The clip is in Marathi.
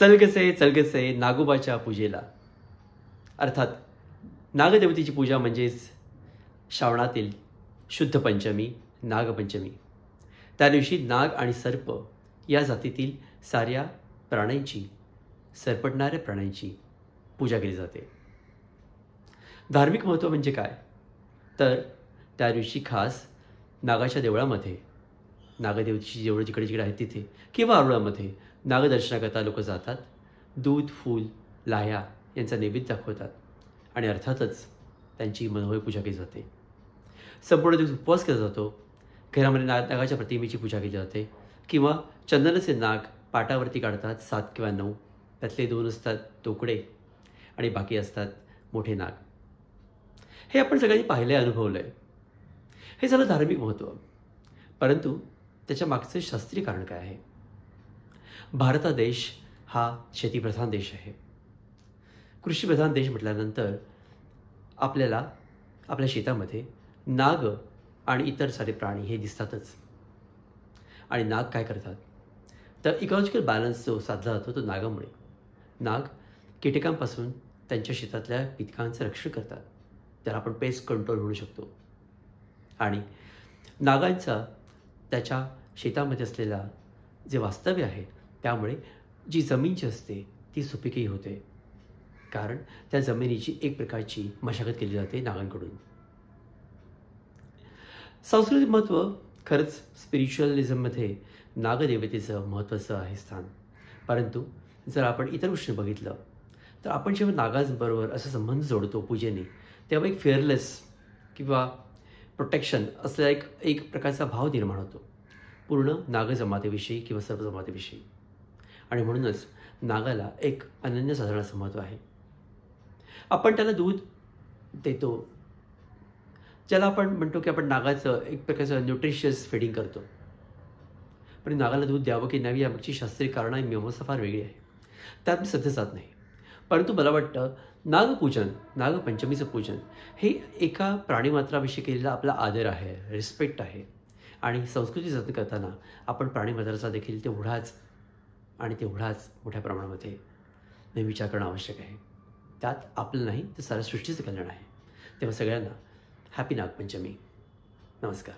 चलगसे नागोबाच्या पूजेला. अर्थात नागदेवतेची पूजा म्हणजेच श्रावणातील शुद्ध पंचमी, नागपंचमी. त्या दिवशी नाग आणि सर्प या जातीतील साऱ्या प्राण्यांची, सरपटणाऱ्या प्राण्यांची पूजा केली जाते. धार्मिक महत्त्व म्हणजे काय, तर त्या दिवशी खास नागाच्या देवळामध्ये, नागदेवतेची जेवढं जिकडे जिकडे आहेत तिथे किंवा आरुळामध्ये नागदर्शनाकरता लोक जातात. दूध, फूल, लाह्या यांचा नैवेद्य दाखवतात आणि अर्थातच त्यांची मनोहर पूजा केली जाते. संपूर्ण दिवस उपवास केला जातो. घरामध्ये नागाच्या प्रतिमेची पूजा केली जाते किंवा चंदनाचे नाग पाटावरती काढतात, 7 किंवा 9. त्यातले 2 असतात तोकडे आणि बाकी असतात मोठे नाग. हे आपण सगळ्यांनी पाहिलं आहे, अनुभवलं आहे. हे झालं धार्मिक महत्त्व. परंतु त्याच्या मागचं शास्त्रीय कारण काय आहे? भारत देश हा शेतीप्रधान देश आहे. कृषीप्रधान देश म्हटल्यानंतर आपल्याला आपल्या शेतामध्ये नाग आणि इतर सारे प्राणी हे दिसतातच. आणि नाग काय करतात, तर इकॉलॉजिकल बॅलन्स जो साधला जातो तो नागामुळे. नाग कीटकांपासून त्यांच्या शेतातल्या पिकांचं रक्षण करतात. त्याला आपण पेस्ट कंट्रोल म्हणू शकतो. आणि नागांचा त्याच्या शेतामध्ये असलेला जे वास्तव्य आहे त्यामुळे जी जमीन जी असते ती सुपीकही होते, कारण त्या जमिनीची एक प्रकारची मशागत केली जाते नागांकडून. सांस्कृतिक महत्त्व खरंच स्पिरिच्युअलिझममध्ये नागदेवतेचं महत्त्वाचं आहे स्थान. परंतु जर आपण इतर गोष्टी बघितलं तर आपण जेव्हा नागांबरोबर असा संबंध जोडतो पूजेने, तेव्हा एक फेअरलेस किंवा प्रोटेक्शन असलेला एक प्रकारचा भाव निर्माण होतो पूर्ण नागजमातीविषयी किंवा सर्व जमातीविषयी. आणि म्हणूनच नागाला एक अनन्यसाधारण असं महत्त्व आहे. आपण त्याला दूध देतो, ज्याला आपण म्हणतो की आपण नागाचं एक प्रकारचं न्यूट्रिशियस फीडिंग करतो. पण नागाला दूध द्यावं की नाही यामागची शास्त्रीय कारण आणि मीमांसा फार वेगळी आहे. त्यात मी सध्या जात नाही. परंतु मला वाटतं नागपूजन, नागपंचमीचं पूजन हे एका प्राणीमात्राविषयी केलेला आपला आदर आहे, रिस्पेक्ट आहे. आणि संस्कृती जतन करताना आपण प्राणीमात्राचा देखील तेवढाच मोठ्या प्रमाणामध्ये नेहमी विचार करणं आवश्यक आहे. त्यात आपलं नाही तर साऱ्या सृष्टीचं कल्याण आहे. तेव्हा सगळ्यांना हॅपी नागपंचमी. नमस्कार.